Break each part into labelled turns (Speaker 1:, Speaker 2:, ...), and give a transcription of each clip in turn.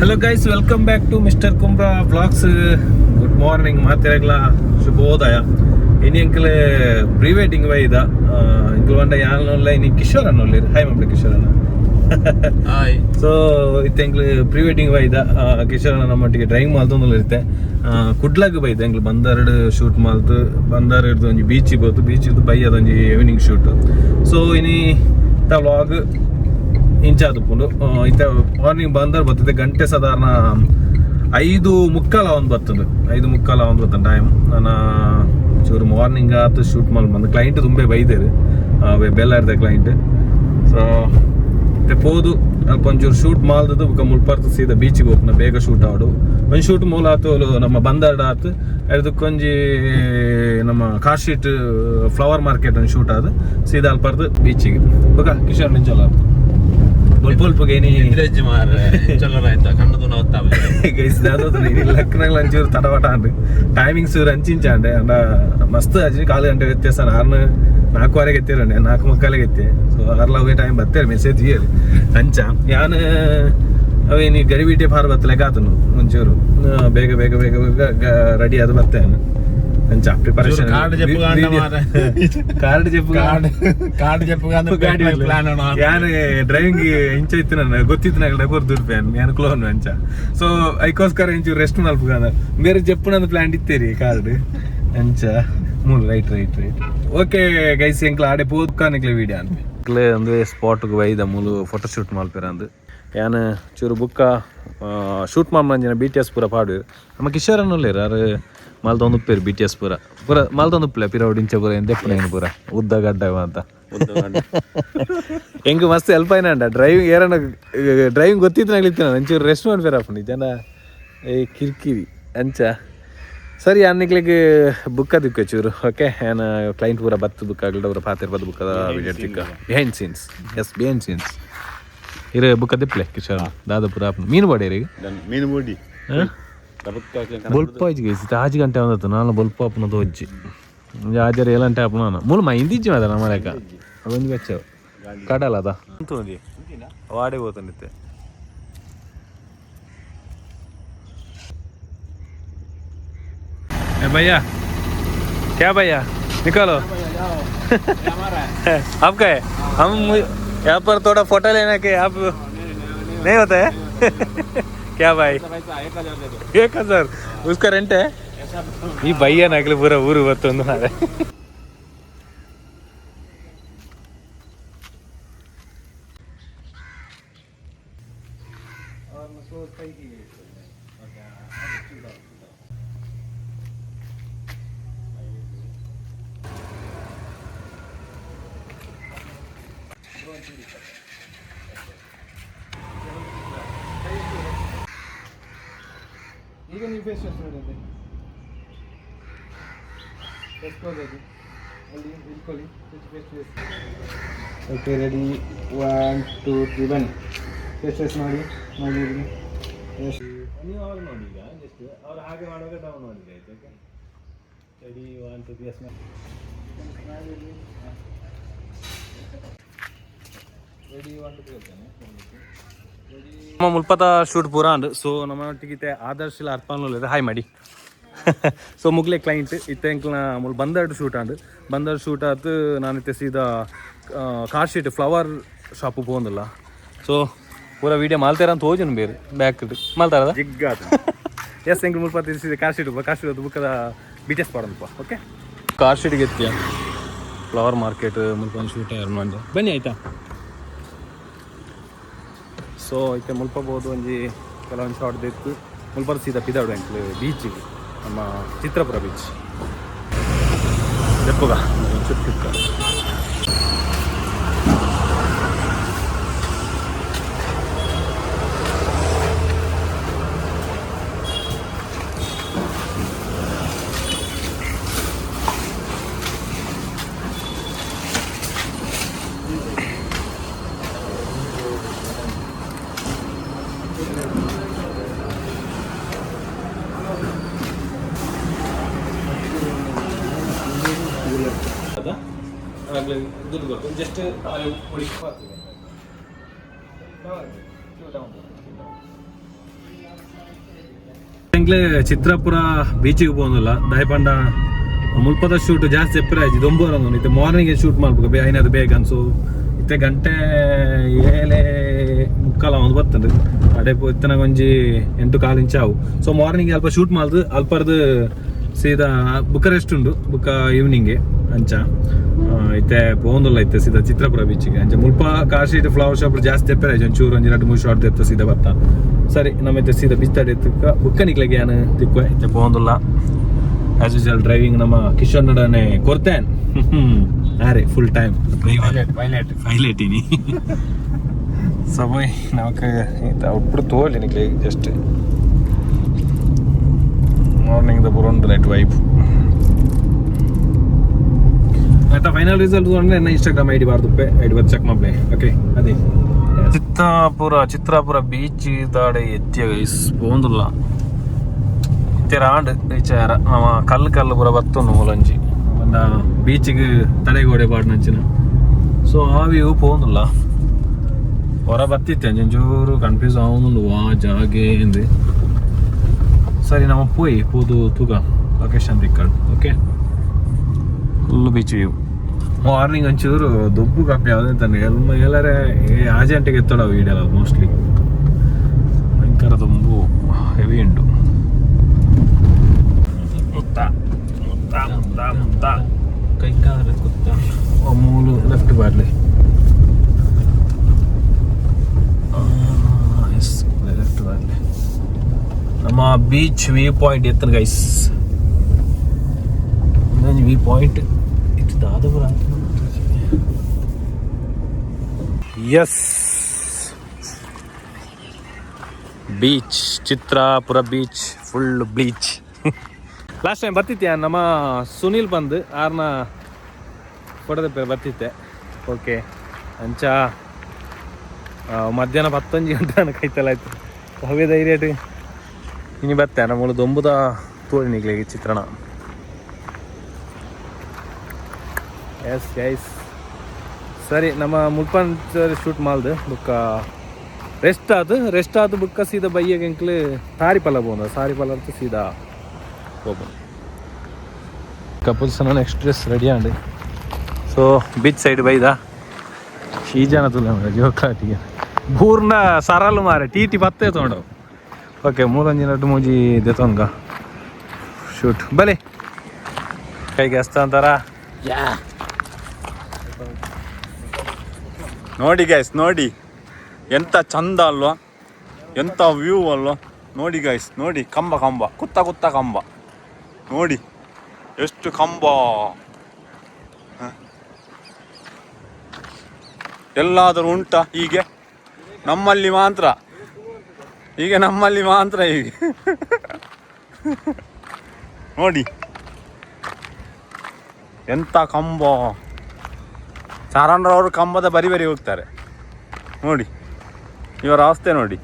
Speaker 1: Hello guys, welcome back to Mr.Kumbra Vlogs. Good morning, ಮಾತಿರಗ್ಲ ಶುಭೋದಯ. ಇನಿ ಎಂಕಲೆ prewedding ವೈದ Ilkal ಬಂಡ ಯಾನಲ್ಲ ಇನಿ ಕಿಶೋರ್ ಅನ್ನೋಲ್ಲಿ ಹಾಯ್ ಮಾಡ್ಬಿಡಿ ಕಿಶೋರ್ ಅಣ್ಣ. ಹಾಯ್. ಸೊ ಇತ್ತೆಂಕ್ಲು ಪ್ರಿವೆಡ್ಡಿಂಗ್ ವೈದ ಕಿಶೋರ್ ಅಣ್ಣ ನಮ್ಮೊಟ್ಟಿಗೆ ಡ್ರೈವಿಂಗ್ ಮಾಲ್ತೊಂದು ಇರುತ್ತೆ. ಕುಡ್ಲಾಗ ಬೈದ ಎಂಕ್ಲು ಬಂದಾರ್ಡ್ ಶೂಟ್ ಮಾಲ್ತು ಬಂದಾರ್ ಹಿಡ್ದು ಒಂಜಿ ಬೀಚಿಗೆ ಹೋತು, ಬೀಚಿದ್ದು ಬೈ ಅದೊಂಜಿ ಈವ್ನಿಂಗ್ ಶೂಟ್. ಸೊ ಇನಿ ತ ವ್ಲಾಗ್ ಇಂಚಾದುಪ್ಪುಂಡು ಇತ್ತ ಮಾರ್ನಿಂಗ್ ಬಂದರೆ ಬರ್ತದೆ ಗಂಟೆ ಸಾಧಾರಣ 5:45 ಒಂದು ಬರ್ತದೆ 5:45 ಒಂದು ಬರ್ತದೆ ಟೈಮ್. ನಾನು ಚೂರು ಮಾರ್ನಿಂಗ್ ಆತು ಶೂಟ್ ಮಾಡಿ ಬಂದು ಕ್ಲೈಂಟ್ ತುಂಬೆ ಬೈದೇರು ಬೆಲ್ಲಾರ್ದ ಕ್ಲೈಂಟ್. ಸೊ ಪೋದು ಅಲ್ಪ ಒಂಚೂರು ಶೂಟ್ ಮಾಡ್ದು ಮುಲ್ಪರ್ತು ಸೀದಾ ಬೀಚಿಗೆ ಹೋಗ್ನ ಬೇಗ ಶೂಟ್ ಆಡು ಒಂದು ಶೂಟ್ ಮೂಲ ಆತು ನಮ್ಮ ಬಂದಾರ್ಡ್ ಆತು ಅದಕ್ಕೊಂಜಿ ನಮ್ಮ ಕಾರ್ ಶೀಟ್ ಫ್ಲವರ್ ಮಾರ್ಕೆಟ್ ಒಂದು ಶೂಟ್ ಆದ ಸೀದಾ ಅಲ್ಪರ್ದು ಬೀಚಿಗೆ ಬೊಕ ಕಿಶೋರ್ ನಿಂಚಲ್ಲ లక్నగల్ అంచూరు తడవట అండి టైమింగ్స్ రంచించండి అండ్ మస్తు అచ్చి 4 గంటೆ ವ್ಯತ್ಯಾಸ 4:15 ಎತ್ತೇರಂడి 4:45 ಎತ್ತೆ. ಸೊ ಅರ್ಲ ಹೋಗಿ ಟೈಮ್ ಬರ್ತೇವೆ ಮೆಸೇಜ್ తీయాలి ಅಂಚ ಯಾನ್ ಅವೆ ನೀ ಗರಿಬಿಟಿ ಫಾರ್ ಬತ್ತಲೆಕ ಆತನು ಒಂಚೂರು ಬೇಗ ಬೇಗ ಬೇಗ ಬೇಗ ರೆಡಿ ಆದ ಬರ್ತೇನೆ ಅಂಚ ಪ್ರಿಪರೇಷನ್ ಕಾರ್ಡ್ చెప్పు ಯಾನ್ ಡ್ರೈವಿಂಗ್ ಇಂಚ ಇತ್ತು ನನ್ನ ಗೊತ್ತಿತ್ತು నాకు డబ్బులు దుడిపాను నేను క్లోన్ అంచ. సో ఐకోస్కర్ ఇంచు రెస్ట్ నలుపుగాను మీరు చెప్పునందు ప్లాన్ ఇత్తేరి కార్డు అంచ ಮೂಲ ರೈಟ್ ಓಕೆ ಗೈಸ್ ಎಂಕ್ಲ ಆಡೆ ಪೋದ್ಕಾನಿಕ್ಲೆ ವೀಡಿಯೋ ಅನ್ಪಿ ಎಂಕ್ಲೆ ಒಂದು ಸ್ಪಾಟ್ಗೆ ವೈದ ಮೂಲು ಫೋಟೋ ಶೂಟ್ ಮಲ್ಪೇರ ಅಂದು ಯಾನ್ ಚೂರು ಬುಕ್ಕ ಶೂಟ್ ಮಾಡ್ಮಂಜಿನ BTS ಪೂರ ಪಾಡು ನಮ್ಮ ಕಿಶೋರ್ ಅನ್ನೋಲ್ಲೇರು ಯಾರು ಮಾಲ್ದೊಂದು ಪೇರು BTS ಪೂರ ಮಾಲ್ದೊಂದು ಪ್ಲೇ ಪಿರೌಡ್ ಇಂಚ ಪೂರ ಎಂದೆಪ್ಪನ ಏನು ಪೂರ ಉದ್ದ ಗಡ್ಡ ಅಂತ ಹೆಂಗೆ ಮಸ್ತ್ ಹೆಲ್ಪ್ ಆಯ್ನಂಡ ಡ್ರೈವಿಂಗ್ ಏರನ್ನ ಡ್ರೈವಿಂಗ್ ಗೊತ್ತಿತ್ತು ನಾಗ್ಲಿತ್ತು ಒಂಚೂರು ರೆಸ್ಟ್ ಮಾಡ್ಬೇರಪ್ಪ ಜನ ಕಿರಿಕಿರಿ ಅಂಚ ಸರಿ ಅನ್ನಿಕ್ಲಿಗೆ ಬುಕ್ಕ ದಿಕ್ಕ ಚೂರು ಓಕೆ ಏನು ಕ್ಲೈಂಟ್ ಪೂರ ಬತ್ತು ಬುಕ್ ಆಗಲಿಲ್ಲ ಅವರ ಪಾತಿರ್ಬೋದು ಬುಕ್ಕದ ವಿಡಿಯೋ ತಿಕ್ಕ ಬಿಹೈಂಡ್ ಸೀನ್ಸ್ ಬಿಹೈಂಡ್ ಸೀನ್ಸ್ ಇರೋ ಬುಕ್ಕ ದಿಪ್ಲೆ ಕಿಶೋರ್ ದಾದಾಪುರ ಮೀನು ಬಾಡಿ ಮೀನು ಬೋಡಿ ಬೊಲ್ಪ ಇಜ್ಜಿ ಗೈಸಿ 5 ಗಂಟೆ ಒಂದತ್ತು ನಾನು ಬೊಲ್ಪ ಅಪ್ಪನದು ಒಜ್ಜಿ ಹಾಜರು ಏಲಂಟೆ ಅಪ್ಪ ನಾನು ಮೂಲ ಮಾ ಹಿಂದಿಜ್ಜಿ ಮಾದ ನಮ್ಮ ಮಾಡಕ ಅದೊಂದು ಬೆಚ್ಚವು ಕಡಲ ಅದ ಅಂತಂದು ವಾಡೆ ಹೋತಂಡಿತ್ತೆ भैया क्या भैया निकालो आपका है हम यहाँ पर थोड़ा फोटो लेना के आप नहीं होता है क्या भाई 1000 उसका रेंट है ये भैया नाकले पूरा ऊರು ಬತ್ತೊಂದು ನಾಳೆ ಈಗ ನೀವು ಫೇಸ್ ವಾಶ್ ಮಾಡೋದು ಎಸ್ಕೋದು ಅಲ್ಲಿ ಇಟ್ಕೊಳ್ಳಿ ಫೇಸ್ ವಾಶ್ ಓಕೆ ರೆಡಿ 1 2 3 ಬನ್ನಿ ಫೇಸ್ ವಾಶ್ ಮಾಡಿ ನೀವು ಅವ್ರು ನೋಡಿ ಈಗ ಜಸ್ಟ್ ಅವ್ರು ಹಾಗೆ ಮಾಡುವಾಗ ಡೌನ್ ಮಾಡಿದ್ರೆ ಆಯ್ತು. ಓಕೆ ರೆಡಿ 1 2 3 ಎಸ್ ಮಾಡಿ ರೆಡಿ 1 2 3 ಹೇಳ್ತಾನೆ ನಮ್ಮ ಮುಲ್ಪತ ಶೂಟ್ ಪೂರ ಅಂಡ್. ಸೊ ನಮ್ಮೊಟ್ಟಿಗೆ ಆದರ್ಶ್ ಇಲ್ಲ ಅರ್ಪಣೆ ಹಾಯ್ ಮಾಡಿ ಸೊ ಮುಗ್ಲೆ ಕ್ಲೈಂಟ್ ಇತ್ತೆ ಎಂಕ್ಲ ಮುಲ್ ಬಂದರ್ಡ್ ಶೂಟ್ ಅಂಡ್ ಬಂದರ್ಡ್ ಶೂಟ್ ಆತು ನಾನಿತ್ತೆ ಸೀದಾ ಕಾರ್ ಶೀಟ್ ಫ್ಲವರ್ ಶಾಪು ಪೋಂದಿಲ್ಲ. ಸೊ ಪೂರ ವೀಡಿಯೋ ಮಾಲ್ತಾರ ಅಂತ ಹೋಜನು ಬೇರೆ ಬ್ಯಾಕ್ ಮಾಲ್ತಾರದ ಜಿಗ್ಗಾತ ಎಸ್ ಎಂಕ್ಲು ಮುಲ್ಪತ ಸೀದಾ ಕಾರ್ ಶೀಟ್ ಬುಕ್ಕದ BTS ಪಾಡೋದಪ್ಪ. ಓಕೆ ಕಾರ್ ಶೀಟ್ಗೆ ಎತ್ತಿಯ ಫ್ಲವರ್ ಮಾರ್ಕೆಟ್ ಮುಲ್ಪೊಂದು ಶೂಟ್ ಯಾರು ಮಾಡಿ ಬನ್ನಿ ಆಯ್ತಾ. ಸೊ ಐತೆ ಮುಲ್ಪಬೋದು ಒಂಜಿ ಕೆಲವೊಂದು ಶಾರ್ಟ್ ದಿತ್ತು ಮುಲ್ಪದ ಸೀದಾ ಪಿದಾಡು ಎಂಕ್ಲು ಬೀಚಿಗೆ ನಮ್ಮ ಚಿತ್ರಪುರ ಬೀಚ್ ದೆಪ್ಪಗ ಚುಟ್ಟಿಕ್ಕ ಆಗಲೇ ದುಡ್ಡು ಬರ್ತದೆ ಜಸ್ಟ್ ಹುಡುಕಿ ಚಿತ್ರಾಪುರ ಬೀಚಿಗೆ ಹೋಗೋದಿಲ್ಲ ದಯಪಂಡ ಮುಲ್ಪದ ಶೂಟ್ ಜಾಸ್ತಿ ಎಪ್ಪರ ಆಯ್ತು ದೊಂಬೂರ ಇತ್ತೆ ಮಾರ್ನಿಂಗ್ ಶೂಟ್ ಮಾಡ್ಬೇಕು ಐನದು ಬೇಗ ಅನ್ಸು ಇತ್ತೆ ಗಂಟೆ 7:45 ಒಂದು ಬರ್ತದೆ ಅಡೆ ಇತ್ತನಾಗ ಒಂಜಿ 8-4 ಇಂಚ್ ಆವು ಸೊ ಮಾರ್ನಿಂಗ್ ಅಲ್ಪ ಶೂಟ್ ಮಾಡ್ದು ಅಲ್ಪರ್ದು ಸೀದಾ ಬುಕ್ಕ ರೆಸ್ಟ್ ಉಂಡು ಬುಕ್ಕ ಈವ್ನಿಂಗ್ ಅಂಚ ಇತ್ತೆ ಪೋಂದುಲ್ಲ ಇತ್ತೆ ಸೀದಾ ಚಿತ್ರಾಪುರ ಬೀಚಿಗೆ ಅಂಚ ಮುಲ್ಪ ಕಾರ್ ಸ್ಟ್ರೀಟ್ ಫ್ಲವರ್ ಶಾಪ್ ಜಾಸ್ತಿ ಎಪ್ಪರ ಆಯ್ತು ಒಂಚೂರು ಒಂಜಿ 2-3 ಶಾರ್ಟ್ ಎತ್ತ ಸೀದಾ ಬರ್ತಾ ಸರಿ ನಮ್ಮೈತೆ ಸೀದಾ ಬೀಚ್ ತಡೆ ಎತ್ತಕ್ಕ ಬುಕ್ಕ ನಿಕ್ಲಿಗೆ ಏನು ತಿಕ್ಕುವೆ ಇತ್ತೆ ಪೋಂದುಲ್ಲ ಆಸ್ ಯೂಶುವಲ್ ಡ್ರೈವಿಂಗ್ ನಮ್ಮ ಕಿಶೋರ್ ನಡನೆ ಕೊರ್ತೇನ್ ಅರೆ ಫುಲ್ ಟೈಮ್ ಪೈಲಟ್ ಇನಿ ಸಮಯ ನಮಗೆ ಒಟ್ಟು ತೋಲಿ ನಿಕ್ಲಿ ಜಸ್ಟ್ ಮಾರ್ನಿಂಗ್ ದ ಪೂರ ಉಂಟು ನೈಟ್ ವೈಬ್ ಆಯ್ತಾ ಫೈನಲ್ ರಿಸಲ್ಟ್ ತೊಗೊಂಡ್ರೆ ನನ್ನ ಇನ್ಸ್ಟಾಗ್ರಾಮ್ ಐಡಿ ಬಾರ್ದುಪ್ಪೆ ಐಡಿ ಬಂದು ಚೆಕ್ ಮಾಡ್ಬೇ ಓಕೆ ಅದೇ ಚಿತ್ರಾಪುರ ಬೀಚ್ ತಾಡೆ ಎತ್ತಿಯ ಗೈಸ್ ಪೋಂದುಲ್ಲ ರಾಂಡ್ ವಿಚಾರ ನಮ್ಮ ಕಲ್ಲು ಪೂರ ಬರ್ತುಂಡು ಮೂಲಂಜಿ ಬೀಚಿಗೆ ತಡೆಗೋಡೆ ಪಾಡ್ನಂಚಿನ ಸೊ ಆ ವ್ಯೂ ಪೋಂದುಲ್ಲ ಹೊರ ಬತ್ತಿತ್ತೆ ಒಂಚೂರು ಕನ್ಫ್ಯೂಸ್ ಆಗುಂಡು ವಾ ಜಾಗೆ ಎಂದು ಸರಿ ನಮ್ಮ ಪೂದು ತೂಗ ಲೊಕೇಶನ್ ತಿಕ್ಕೊಂಡು okay full beach view morning ಒಂಚೂರು ದೊಬ್ಬು ಕಾಪಿ ಯಾವುದಂತಾನೆ ಎಲ್ಲರೇ ಆಜೆಂಟಿಗೆ ಎತ್ತೋಳ ವೀಡಿಯೋ ಮೋಸ್ಟ್ಲಿ ಭಯಂಕರ ದೊಂಬು ಹೆವಿ ಉಂಟು ಕೈಕಾರ ಕುತ್ತ ಮೂಲು ಲೆಫ್ಟ್ ಬಾರ್ಲಿ ಲೆಫ್ಟ್ ಬಾರ್ಲಿ ನಮ್ಮ ಬೀಚ್ ವ್ಯೂ ಪಾಯಿಂಟ್ ಎತ್ತನ ಗೈಸ್ ವ್ಯೂ ಪಾಯಿಂಟ್ ಇದಾದವರ yes beach Chitrapura beach full ಬ್ಲೀಚ್ ಲಾಸ್ಟ್ ಟೈಮ್ ಬರ್ತಿದ್ದೆ ನಮ್ಮ ಸುನೀಲ್ ಬಂದು ಆರ್ನ ಫೋಟೋದ ಪೇರು ಬರ್ತಿದ್ದೆ ಓಕೆ ಅಂಚ ಮಧ್ಯಾಹ್ನ 11 ಗಂಟೆ ಕೈತಲ್ಲ ಆಯ್ತು ಹವೇ ಧೈರ್ಯ ಇನಿ ಬತ್ತೆ ನಮ್ಮಳು ದೊಂಬುದ ತೋಳಿ ನಿಗ್ಲಿಗೆ ಚಿತ್ರಣ ಎಸ್ ಗೈಸ್ ಸರಿ ನಮ್ಮ ಮುಲ್ಪನ್ ಶೂಟ್ ಮಾಡ್ದು ಬುಕ್ಕ ರೆಸ್ಟ್ ಆದ ಬುಕ್ಕ ಸೀದಾ ಬೈಯಾಗ ಎಂಕ್ಲು ಸಾರಿಪಲ್ಲ ಬೋಂದ ಸಾರಿಪಲ್ಲ ಅಂತ ಸೀದಾ ಹೋಗ್ಬೋದು ಕಪಲ್ಸ್ ನೆಕ್ಸ್ಟ್ ಡ್ರೆಸ್ ರೆಡಿ ಆಂಡು ಸೊ ಬೀಚ್ ಸೈಡ್ ಬೈದ ಈ ಜನ ತುಲೆ ಜೋಕಾಟಿಗೆ ಪೂರ್ಣ ಸರಲು ಮಾರೆ ಟಿ ಪತ್ತೆ ತೊಗೊಂಡವು ಓಕೆ 3-2 ಮೂಜಿ ದೆತೊನ್ಗ ಶೂಟ್ ಬಲೆ ಕೈಗೆ ಹಸ್ತ ಅಂತಾರ
Speaker 2: ನೋಡಿ ಗೈಸ್ ನೋಡಿ ಎಂತ ಚಂದ ಅಲ್ವಾ ಎಂತ ವ್ಯೂ ಅಲ್ವಾ ನೋಡಿ ಗೈಸ್ ನೋಡಿ ಕಂಬ ಕುತ್ತ ಕಂಬ ನೋಡಿ ಎಷ್ಟು ಕಂಬ ಎಲ್ಲಾದರೂ ಉಂಟಾ ಹೀಗೆ ನಮ್ಮಲ್ಲಿ ಮಾತ್ರ ಹೀಗೆ ನೋಡಿ ಎಂತ ಕಂಬ ಚಾರಣರವರು ಕಂಬದ ಬರಿ ಹೋಗ್ತಾರೆ ನೋಡಿ ಇವರ ಅವಸ್ಥೆ ನೋಡಿ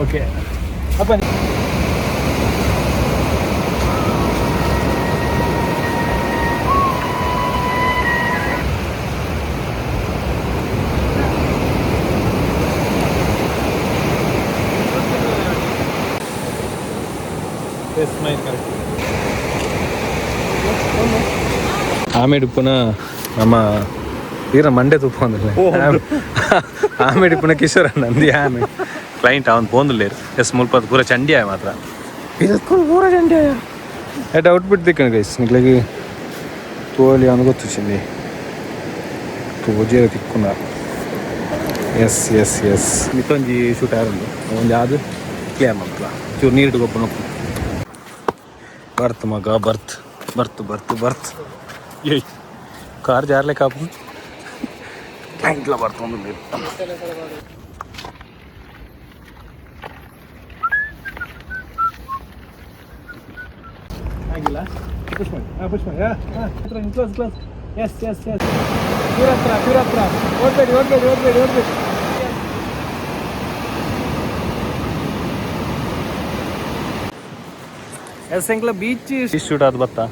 Speaker 1: ಓಕೆ ಅಪ್ಪ ಆಮೇಲೆ ಪುನಃ ನಮ್ಮ ತೀರ ಮಂಡೆ ತುಪ್ಪ ಅಂದ್ರೆ ಆಮೇಲೆ ಪುನಃ ಕಿಶೋರ ನಂದಿ ಆಮೇಲೆ ಕ್ಲೈಂಟ್ ಅವನು ಪೋಂದುಲ್ಲೇರು ಎಸ್ ಮುಲ್ಪದ ಪೂರ ಚಂಡಿ ಆಯ ಮಾತ್ರ ಇದಕ್ಕೂ ಪೂರ ಚಂಡಿ ಆಯ ಎಟ್ ಔಟ್ಬಿಟ್ ದಿಕ್ಕಣ ಗೈಸ್ ನಿಕ್ಲಾಗಿ ತೋಲಿ ಅವನು ಗೊತ್ತಿಂది ತೋಜೆ ತಿಕ್ಕುನ ಎಸ್ ಮಿತ್ತೊಂಜಿ ಶೂಟ್ ಆರಂದು ಒಂದು ಯಾವುದು ಕ್ಲಿಯರ್ ಮಾಡ್ತಲ್ಲ ಚೂರು ನೀರು ಗೊಬ್ಬ ನೋಡ್ತು ಬರ್ತ್ ಮಗ ಬರ್ತ್ ಏಯ್ ಕಾರ್ ಜಾರ್ಲೆ ಕಾಪು ಕ್ಲೈಂಟ್ಲ ಬರ್ತೊಂದು ಆಗಿಲ್ಲ ಪುಷ್ ಮಾಡಿ ಕ್ಲೋಸ್ ಎಸ್ ಪೂರ ಹತ್ರ ಓಡ್ಬೇಡಿ ಎಸ್ ಎಂಕ್ಲ ಬೀಚ್ ಶೂಟ್ ಆದ ಬತ್ತಾ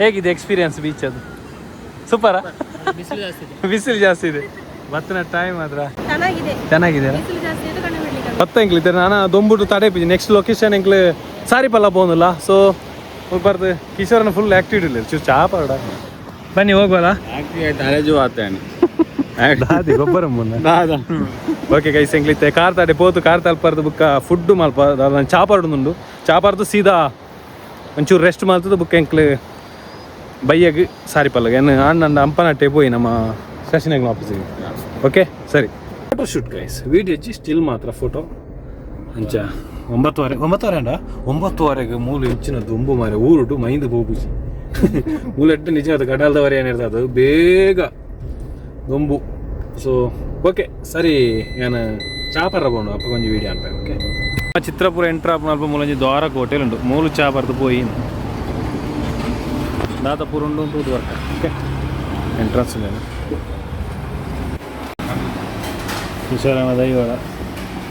Speaker 1: ಹೇಗಿದೆ ಎಕ್ಸ್ಪೀರಿಯನ್ಸ್ ಬೀಚ್ ಅದು? ಸೂಪರಾ? ಬಿಸಿಲು ಜಾಸ್ತಿ ಇದೆ. ಬತ್ತನ ಟೈಮ್ ಮಾತ್ರ ಚೆನ್ನಾಗಿದೆ. ಪತ್ತಂಕ್ಲಿದ್ದೆ ನಾನು ದೊಂಬುಟ್ಟು ತಡೆಪಿದ್ದೆ. ನೆಕ್ಸ್ಟ್ ಲೊಕೇಶನ್ ಎಂಕ್ಲು ಸಾರಿಪಲ್ಲ പോകുന്നിಲ್ಲ. ಸೊ ಬರ್ದು ಕಿಶೋರನ ಫುಲ್ ಆಕ್ಟಿವಿಟಿ ಇಲ್ಲ ಚಾಪಾಡ. ಬನ್ನಿ ಹೋಗ್ವಲ್ಲ. ಗೊಬ್ಬರ ಓಕೆ ಗೈಸ್ ಎಂಕ್ಲಿತ್ತೆ ಕಾರ್ ತಾಡೆ ಪೋತು ಕಾರ್ ತಲ್ಪರ್ದು ಬುಕ್ಕ ಫುಡ್ ಮಲ್ಪ ಚಾಪಾಡುಂಡು ಚಾಪಾರ್ದು ಸೀದಾ ಒಂಚೂರು ರೆಸ್ಟ್ ಮಾಡ್ತದೆ ಬುಕ್ಕ ಎಂಕ್ಲು ಬೈಯಗ್ ಸಾರಿಪಲ್ಲಗೆ ಅಣ್ಣ ಅಂಪನಟ್ಟೆ ಪೋಯಿ ನಮ್ಮ ಶಶಿನಗರ ಆಫೀಸಿಗೆ. ಓಕೆ ಸರಿ. ಫೋಟೋ ಶೂಟ್ ಗೈಸ್ ವೀಡಿಯೋ ಹೆಚ್ಚಿ ಸ್ಟಿಲ್ ಮಾತ್ರ ಫೋಟೋ ಅಂಚ 9:30 ಅಂಡ 9:30ಗೆ ಮೂಲು ಹೆಚ್ಚಿನ ದುಂಬು ಮಾರೆ ಊರುಟು ಮೈಂದು ಹೋಗುಸಿ ಮೂಲೆಟ್ಟು ನಿಜ ಅದು ಕಡಲ್ದವರೆ ಏನಿರ್ತದೆ ಅದು ಬೇಗ ದೊಂಬು. ಸೊ ಓಕೆ ಸರಿ ಏನು ಚಾಪರ ಬೋಂಡು ಅಪ್ಪ ಕೊಂಚ ವೀಡಿಯೋ ಅನ್ಪೆ. ಓಕೆ ಚಿತ್ರಪುರ ಎಂಟ್ರ್ ಆಪುನ ಅಲ್ಪ ಮೂಲಂಜಿ ದ್ವಾರಕ್ಕೆ ಹೋಟೆಲ್ ಉಂಟು ಮೂಲು ಚಾಪರ್ದು ಪೋಯಿ ದಾತಪುರ ಉಂಟು ದ್ವಾರಕ. ಓಕೆ ಎಂಟ್ರನ್ಸ್ ಕಿಶೋರನ ದೈವಳ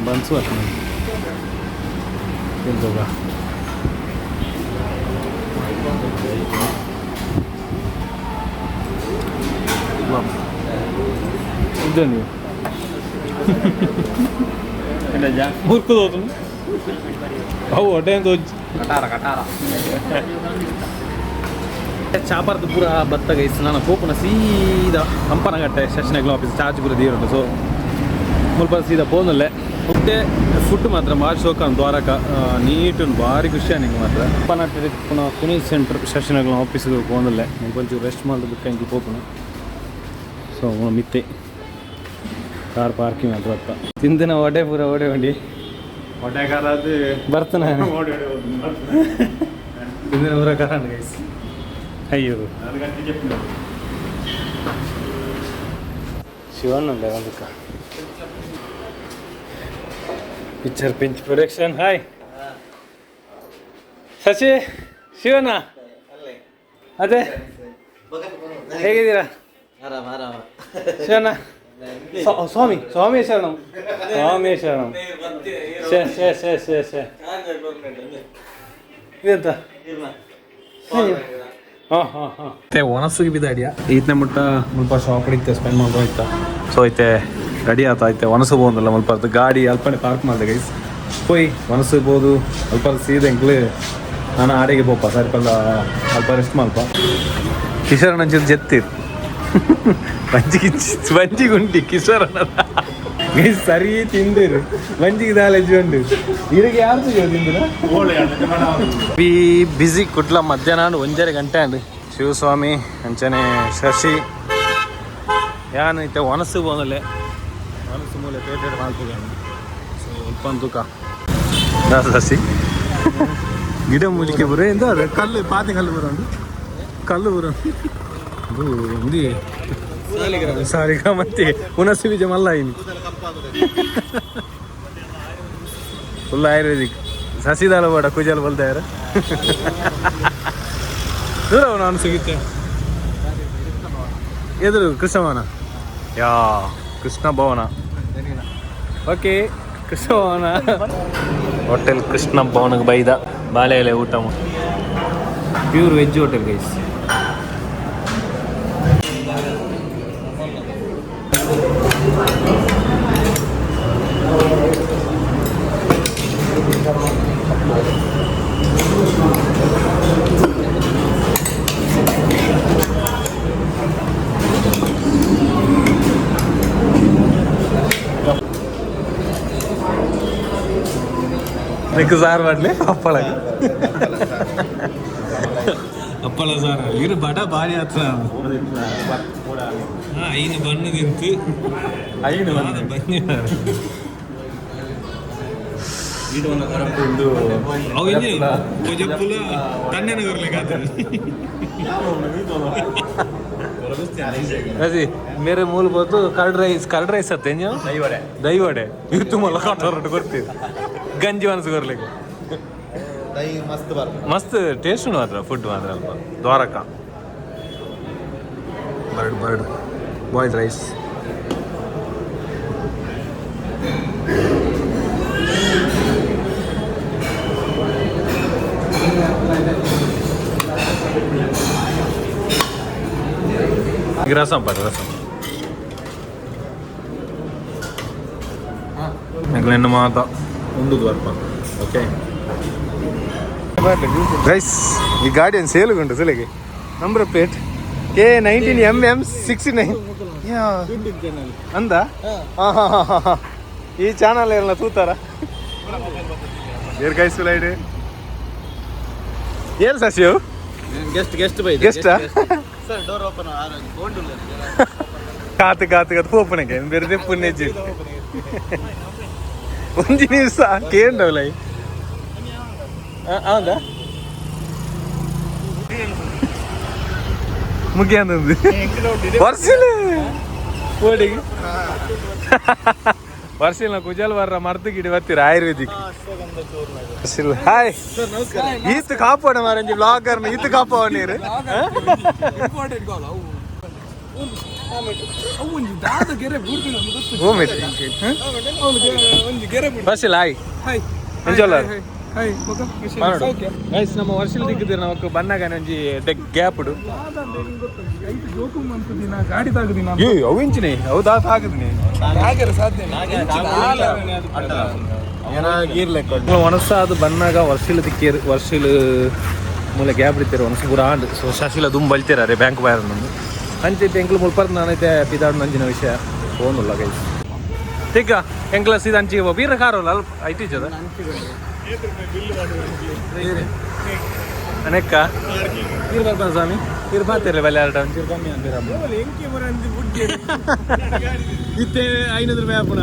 Speaker 1: ಬನ್ಸು ಅತ್ತ ತಿಂತೋಗ ಇದ್ದ ನೀವು ಮುರ್ಕುದು ಹೋತು ಅವು ಹೊಟ್ಟೆ ಚಾಪರ್ದು ಪೂರ ಬತ್ತ ಗೈಸ್ ನಾನು ಪೋಪುನ ಸೀದಾ ಹಂಪನಗಟ್ಟೆ ಶಶಿನಗರ ಆಫೀಸ್ ಚಾರ್ಜ್ ಪೂರ ದೀರುಂಟು. ಸೊ ಮುಲ್ಪ ಸೀದಾ ಪೋನಲ್ಲೇ ಮತ್ತೆ ಫುಡ್ ಮಾತ್ರ ಭಾರಿ ಶೋಕ ದ್ವಾರಕ ನೀಟು ಭಾರಿ ಖುಷಿ ನಿಂಗೆ ಮಾತ್ರ ಹಂಪನಟ್ಟೆ ಪುನಃ ಕುನಿ ಸೆಂಟ್ರ್ ಶಶಿನಗರ ಆಫೀಸ್ಗೆ ಪೋನಲ್ಲೇ ನಿಂಗೆ ಕೊಂಚ ರೆಸ್ಟ್ ಮಾಡೋದು ಕಂಕಿ ಪೋಪುನ. ಸೊ ಮಿತ್ತೆ ಕಾರ್ ಪಾರ್ಕಿಂಗ್ ಮಾತ್ರ ಅತ್ತ ತಿಂದಿನ ಒಡೆ ಪೂರ ಓಡೆ ಹೊಂಡಿ ಒಡೆ ಕಾರ ಅದು ಬರ್ತಾನೆ ತಿಂದಿನ ಪೂರ ಕಾರ ಗೈಸ್. ಅಯ್ಯೋ ಶಿವಣ್ಣಂದೆ ಒಂದಕ್ಕ picture pinch production. Hi Shashi Shivanna ಅದೇ ಹೇಗಿದ್ದೀರಾ? ಶಿವಣ್ಣ ಸ್ವಾಮಿ ಶರಣಂ ಇದೆಂತ ಮತ್ತೆ ಒಣಸುಗಿ ಬಿದ್ದಾಡಿಯ ಈತನೇ ಮುಟ್ಟ ಮುಲ್ಪ ಶಾಪ್ ಹಿಡಿತೆ ಸ್ಪೆಂಡ್ ಮಾಡೋಯ್ತಾ. ಸೊ ಐತೆ ರೆಡಿ ಆತ ಐತೆ ಒಣಸು ಬೋದಲ್ಲ ಮುಲ್ಪ ಗಾಡಿ ಅಲ್ಪನೆ ಪಾರ್ಕ್ ಮಾಡಿದೆ ಗೈಸ್ ಪೋಯ್ ಒಣಸಬಹುದು ಅಲ್ಪ ಸೀದ ಎಂಕ್ಲು ನಾನು ಆಡಿಗೆ ಪೋಪ ಸರಿಪಲ್ಲ ಅಲ್ಪ ರೆಸ್ಟ್ ಮಲ್ಪ ಕಿಶೋರನ ಅಂಚಿದ ಜೆತ್ತಿರ್ ವಂಜಿಗುಂಟಿ ಕಿಶೋರನ ಗೈಸ್ ಸರಿ ತಿಂದಿರು ವಂಜಿಗೆ ದಾಲೆಜ್ಜು ಉಂಡು ಇರಿಗೆ ಯಾರು ತಿಂದಿರ ಬಿಸಿ ಕುಟ್ಲ ಮಧ್ಯಾಹ್ನ 1:30 ಗಂಟೆ ಅಂಡು ಶಿವಸ್ವಾಮಿ ಅಂಚನೆ ಶಶಿ ಯಾನು ಐತೆ ಒಣಸು ಬೋನಲ್ಲೇ ಒಣಸು ಮೂಲೆ ಪೇಟೆ ಮಾಡ್ತೀವಿ. ಸೊ ಸ್ವಲ್ಪ ತೂಕ ಶಶಿ ಗಿಡ ಮೂಲಿಕೆ ಬರೋ ಎಂತ ಅದು ಕಲ್ಲು ಪಾತಿ ಕಲ್ಲು ಬರೋಂಡು ಕಲ್ಲು ಬರೋ ಅದು ఉంది ಸಾರಿಗ ಮತ್ತೆ ಹುಣಸು ಬೀಜ ಮಲ್ಲ ಇನ್ನು ಫುಲ್ ಆಯುರ್ವೇದಿಕ್ ಸಸಿದಾಲ ಬೇಡ ಕುಜಲ್ ಬಲ್ತಾ ಯಾರ ದೂರ ನಾನು ಸಿಗುತ್ತೆ ಎದುರು ಕೃಷ್ಣ ಭವನ ಕೃಷ್ಣ ಭವನ. ಓಕೆ ಕೃಷ್ಣ ಭವನ ಹೋಟೆಲ್ ಕೃಷ್ಣ ಭವನಕ್ಕೆ ಬೈದ ಬಾಳೆ ಎಲೆ ಊಟ ಪ್ಯೂರ್ ವೆಜ್ ಹೋಟೆಲ್ ಗೈಸ್. నీకు సార్ పడలే అప్పల ಅಪ್ಪಳ ಸಾರ ಇರು ಬಡ ಭಾರಿ ಹತ್ರ ಐನು ಬಣ್ಣು ನಿಂತು ಐನು ಬನ್ನಿ ಜಪ್ಪುಲ ತನ್ನೇನ ಬರ್ಲಿಕ್ಕೆ अजी मेरे मूल बहुत कर्ड राइस आते हैं दही वड़े इव तुम्हाला काटोरट करते गंजी मनसु करलिಕ್ಕೆ दही मस्त टेस्ट मात्र फुड मात्र अल्प द्वारका बर्ड बॉइल्ड राइस ಈಗ ರಸಂ ಪಾಡ ರಸಂ ನೆನ್ನ ಮಾತ ಒಂದು ವರ್ಪ ಓಕೆ ಗೈಸ್ ಈ ಗಾಡಿ ಏನು ಸೇಲುಗುಂಟು ಸಲಿಗೆ ನಂಬರ್ ಪ್ಲೇಟ್ K19MM69 ಅಂದ ಈ ಚಾನಲ್ ಎಲ್ಲ ತೂತಾರ ಏರ್ ಗೈಸ್ ಲೈಡ್ ಏನ್ ಸಸಿಯು ಗೆಸ್ಟ್ ಕಾತು ಕಾತು ಕಾತು ಪೋಪನಕ್ಕೆ ಬೇರೆ ಪುಣ್ಯಜ್ಜಿ ಒಂಜಿ ನಿಮಿಷ ಕೇಂಡವಲ್ಲ ಹೌದಾ ಮುಗಿಯಂದು ವರ್ಷಿಲ್ಲ ಓಡಿಗೆ ವರ್ಷಿಲ್ಲ ಕುಜಲ್ ಬರ್ರ ಮರ್ದು ಗಿಡಿ ಬರ್ತೀರ ಆಯುರ್ವೇದಿಕ್ ಹಾಯ್ ಈತ್ ಕಾಪಾಡ ಮಾರಂಜಿ ಬ್ಲಾಗರ್ನ ಈತ್ ಕಾಪಾವ ನೀರು ಬರ್ಸಿಲ್ಲ ಹಾಯ್ ಎಂಜೋಲ ಗೈಸ್ ನಮ್ಮ ವರ್ಷಲ್ ದಿಕ್ಕಿದ್ರೆ ನಾವು ಬನ್ನಾಗ ಒಂಜಿ ಗ್ಯಾಪ್ ಅವಿಂಚಿನಿ ಹೌದಾ ತಾಗದಿನಿ ಒಣಸ ಅದು ಬನ್ನಾಗ ವರ್ಷಿಲ್ ದಿಕ್ಕೇರು ವರ್ಷಿಲ್ ಮೂಲೆ ಗ್ಯಾಪ್ ಇಡ್ತಾರೆ ಒಣಸ ಪೂರ ಆಂಡ್ ಸೊ ಶಶಿಲ ದುಂಬ ಬಲ್ತಿರಾರೆ ಬ್ಯಾಂಕ್ ಬಾಯರ್ ನಮ್ದು ಅಂಚೈತೆ ಎಂಕ್ಲು ಮುಲ್ಪರ್ದು ನಾನೈತೆ ಪಿದಾಡು ನಂಜಿನ ವಿಷಯ ಫೋನುಲ್ಲ ಗೈಸ್ ತಿಕ್ಕ ಎಂಕ್ಲ ಸೀದಾ ಅಂಚಿಗೆ ಬೀರ ಕಾರಲ್ಲ ಅಲ್ಪ ಐಟಿಜದ ಅನೇಕ ನೀರು ಬರ್ತಾನೆ ಸ್ವಾಮಿ ನೀರು ಬರ್ತೀರ ಬೆಲೆ ಎರಡು ಒಂಚೂರು ಕಮ್ಮಿ ಅಂತೀರ ಇತ್ತೆ 500 ರೂಪಾಯಿ ಹಾಪುಣ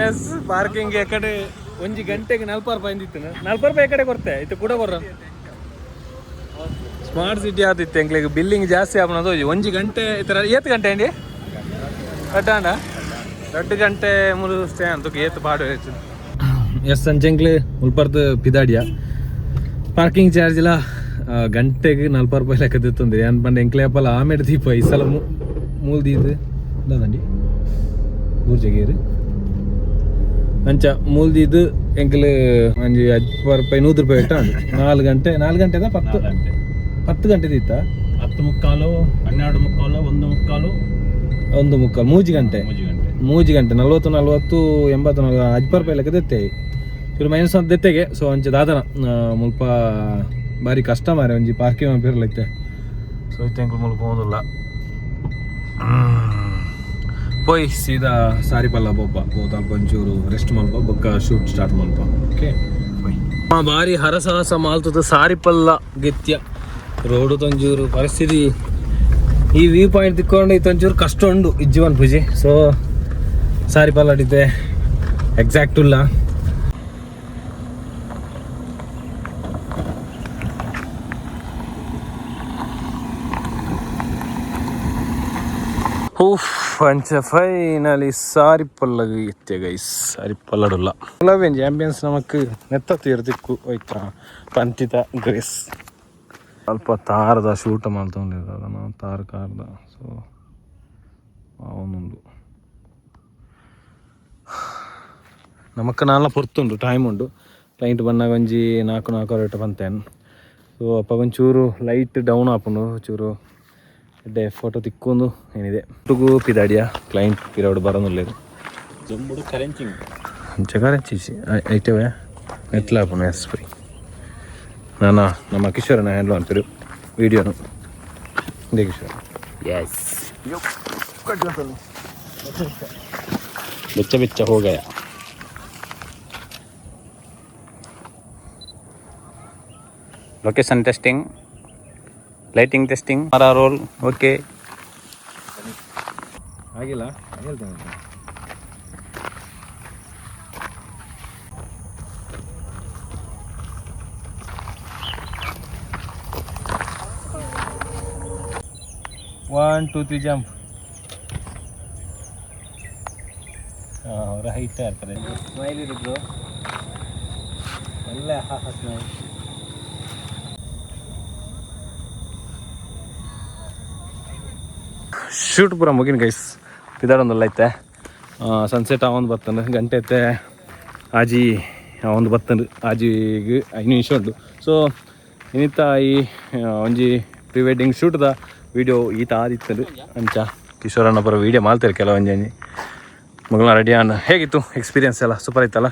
Speaker 1: ಎಸ್ ಪಾರ್ಕಿಂಗ್ ಕಡೆ ಒಂಜಿ ಗಂಟೆಗೆ 40 ರೂಪಾಯಿ ಅಂದಿತ್ತು 40 ರೂಪಾಯಿ ಕಡೆ ಕೊಡ್ತೆ ಇತ್ತು ಕೂಡ ಬರ್ರ ಸ್ಮಾರ್ಟ್ ಸಿಟಿ ಆದಿತ್ತು ಎಂಕ್ಲಿಗೆ ಬಿಲ್ಲಿಂಗ್ ಜಾಸ್ತಿ ಆಪಣದು ಒಂಜಿ ಗಂಟೆ ಈ ಥರ ಏತ್ ಗಂಟೆ ಅಂಡಿ ಕಟ್ಟಾಂಡ 2 ಗಂಟೆ ಮೂರು ಸ್ಟೇ ಅಂತ ಏತ್ ಪಾಡು ಹೆಚ್ಚು ಎಸ್ ಸಂಜೆಂಕ್ಲೆ ಮುಲ್ಪರ್ದು ಪಿದಾಡಿಯ ಪಾರ್ಕಿಂಗ್ ಚಾರ್ಜ್ ಇಲ್ಲ ಗಂಟೆಗೆ 40 ರೂಪಾಯಿ ಲೆಕ್ಕದಿತ್ತಂದ್ರೆ ಏನು ಪಂಡ ಎಂಕ್ಲೆ ಅಪ್ಪಲ್ಲ ಆಮೇಲೆ ದೀಪ ಈ ಸಲ ಮೂಲ್ದಿದ್ದು ದಂಡಿ ಊರ್ಜಗೇರು ಅಂಚ ಮೂಲ್ದಿದ್ದು ಎಂಕ್ಲೆ ಒಂಜಿ 10 ರೂಪಾಯಿ 100 ರೂಪಾಯಿ ಇಟ್ಟ 4 ಗಂಟೆ 4 ಗಂಟೆದ 10 ಗಂಟೆದಿತ್ತ
Speaker 2: 10 ಮುಕ್ಕಾಲು 12 ಮುಕ್ಕಾಲು 1 ಮುಕ್ಕಾಲು
Speaker 1: 1 ಮುಕ್ಕಾಲು 3 ಗಂಟೆ 40 40 80 10 ರೂಪಾಯಿ ಲೆಕ್ಕ ದೆತ್ತೆ ಚೂರು ಮೈನಸ್ ಅಂತ ದೆತ್ತೆಗೆ ಸೊ ಅಂಚೆ ದಾದನ ಮುಲ್ಪ ಬಾರಿ ಕಷ್ಟ ಮಾರೆ ಒಂಜಿ ಪಾರ್ಕಿಂಗ್ ಇರ್ಲೈತೆ ಸೊ ಇತ್ತೆ ಮುಲ್ಪ ಹೋದಿಲ್ಲ ಪೋಯ್ ಸೀದಾ ಸಾರಿಪಲ್ಲ ಬೊಬ್ಬ ಹೋದಲ್ಪ ಒಂಚೂರು ರೆಸ್ಟ್ ಮಲ್ಪ ಬೊಕ್ಕ ಶೂಟ್ ಸ್ಟಾರ್ಟ್ ಮಲ್ಪ ಓಕೆ ಬಾರಿ ಹರಸಾಹಸ ಮಾಲ್ತದ ಸಾರಿಪಲ್ಲ ಗೆತ್ಯ ರೋಡು ತಂಜೂರು ಪರಿಸ್ಥಿತಿ ಈ ವ್ಯೂ ಪಾಯಿಂಟ್ ತಿಕ್ಕೊಂಡು ಇತ್ತೊಂಚೂರು ಕಷ್ಟ ಉಂಡು ಇಜ್ಜೀವನ್ ಪೂಜೆ ಸೊ ಸಾರಿಪಲ್ಲ ಅಡಿತೆ ಎಕ್ಸಾಕ್ಟ್ ಇಲ್ಲ ಅಂಚ ಫೈನಲಿ ಸಾರಿಪಲ್ಲ ಎತ್ತೆ ಗೈಸ್ ಸಾರಿಪಲ್ಲಡುಲ್ಲ ಲವೆಂಜ್ ಆಂಬಿಯನ್ಸ್ ನಮಕ್ ನೆತ್ತ ತೀರ್ದಿಕ್ಕು ಹೋಯ್ತಾ ಪಂಚಿತ ಗ್ರೇಸ್ ಸ್ವಲ್ಪ ತಾರದ ಶೂಟ್ ಮಾಡ್ತೊಂಡಿರೋದ ನಾವು ತಾರ ಕಾರ್ದ ಸೊ ಅವನೊಂದು ನಮಕ್ಕ ನಾಲ್ಕು ಪೊರ್ತುಂಡು ಟೈಮ್ ಉಂಡು ಕ್ಲೈಂಟ್ ಬಂದಾಗ ಒಂಜಿ 4 ಬಂತೇನು ಸೊ ಅಪ್ಪ ಒಂಚೂರು ಲೈಟ್ ಡೌನ್ ಆಪುಂಡು ಚೂರು ಎಡ್ಡೆ ಫೋಟೋ ತಿಕ್ಕೊಂಡು ಏನಿದೆ ಹುಡುಗು ಪಿದಾಡಿಯ ಕ್ಲೈಂಟ್ ಪಿರಿಯಡ್ ಬರೋದಿಲ್ಲ
Speaker 2: ಜಂಬುಡು ಕರೆಂಚಿಂಗ್
Speaker 1: ಕರೆಂಚಿಸಿ ಐಟವೇ ಎತ್ಲ ಆಪುಂಡು ಎಸ್ ಪೈ ನಾನು ನಮ್ಮ ಕಿಶೋರನ ಹ್ಯಾಂಡ್ಲ್ ಅಂತೀರು ವಿಡಿಯೋನು ಇದೇ ಕಿಶೋರ್
Speaker 2: ಎಸ್ ಬೆಚ್ಚ ಬೆಚ್ಚ ಹೋಗಯ ಲೊಕೇಶನ್ ಟೆಸ್ಟಿಂಗ್ ಲೈಟಿಂಗ್ ಟೆಸ್ಟಿಂಗ್ ಮರ ರೋಲ್ ಓಕೆ
Speaker 1: ಆಗಿಲ್ಲ ಹೇಳ್ತೇನೆ One, two, three, jump. Right ಇರ್ತಾರೆ ಸ್ಮೈಲ್ ಇರಿದ್ರು ಎಲ್ಲ ಸ್ಮೈಲ್ ಶೂಟ್ ಪೂರ ಮುಗಿನ ಗೈಸ್ ಪಿದಾಡೊಂದಲ್ಲ ಐತೆ ಸನ್ಸೆಟ್ ಅವೊಂದು ಬರ್ತಂದು ಗಂಟೆ ಐತೆ ಆಜಿ ಅವೊಂದು ಬರ್ತಂದು ಆಜಿಗೆ 5 ನಿಮಿಷ ಉಂಟು ಸೊ ಇನ್ನಿತ್ತ ಈ ಒಂಜಿ ಪ್ರೀ ವೆಡ್ಡಿಂಗ್ ಶೂಟ್ದ ವೀಡಿಯೋ ಈತ ಆದಿತ್ತು ಅಂಚ ಕಿಶೋರಣ್ಣ ಪರ ವೀಡಿಯೋ ಮಾಡ್ತಾರೆ ಕೆಲವೊಂಜಿ ಮಗಳ ರೆಡಿ ಅನ್ನ. ಹೇಗಿತ್ತು ಎಕ್ಸ್ಪೀರಿಯನ್ಸ್ ಎಲ್ಲ? ಸೂಪರ್ ಇತ್ತಲ್ಲ,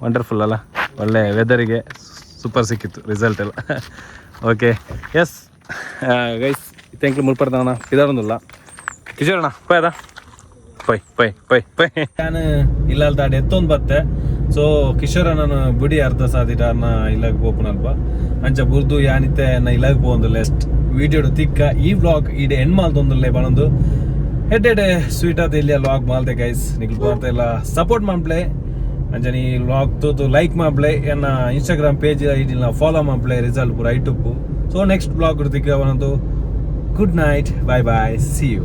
Speaker 1: ವಂಡರ್ಫುಲ್ ಅಲ್ಲ, ಒಳ್ಳೆ ವೆದರಿಗೆ ಸೂಪರ್ ಸಿಕ್ಕಿತ್ತು ರಿಸಲ್ಟ್ ಎಲ್ಲ. Okay yes guys thank you ಮುಲ್ಪಡ್ತಾನ ಇದಾರೊಂದಿಲ್ಲ ಕಿಶೋರಣ್ಣ ಪಯದ ಪೈ ನಾನು ಇಲ್ಲ ತಾಡಿ ಎತ್ತೊಂದು ಬತ್ತೆ. ಸೊ ಕಿಶೋರಣ್ಣನ ಬುಡಿ ಅರ್ಧ ಸಾದಿಟಾರ್ನ ಇಲ್ಲಾಗ ಪೋಪುನಲ್ಪ ಅಂಚ ಬುರ್ದು ಯಾನಿತ್ತೆ ಇಲ್ಲಾಗ ಪೋಂದುಲ್ಲ ಎಷ್ಟ್ ವಿಡಿಯೋ ತಿಕ್ಕ ಈ ವ್ಲಾಗ್ ಇಡೆ ಎಂಡ್ ಮಾಲ್ತೊಂದುಲ್ಲೆ ಬಣಂದು ಎಡ್ಡೆ ಸ್ವೀಟ್ ಆದ ಇಲ್ಲಿ ವ್ಲಾಗ್ ಮಾಲ್ತೆ ಗೈಸ್. ನಿಗ್ಲು ಬರ್ತಾ ಇಲ್ಲ ಸಪೋರ್ಟ್ ಮಾಡ್ಪ್ಲೆ ಅಂಚನಿ ವ್ಲಾಗ್ ತೂತು ಲೈಕ್ ಮಾಡ್ಪ್ಲೆ ಎನ್ನ ಇನ್ಸ್ಟಾಗ್ರಾಮ್ ಪೇಜ್ ಐಡಿನ ಫಾಲೋ ಮಾಡ್ಪ್ಲೆ ರಿಸಲ್ಟ್ ಪೂರ ಐಟುಪ್ಪು. ಸೊ ನೆಕ್ಸ್ಟ್ ವ್ಲಾಗ್ ತಿಕ್ಕ ಬಣಂದು good night, bye bye, see you.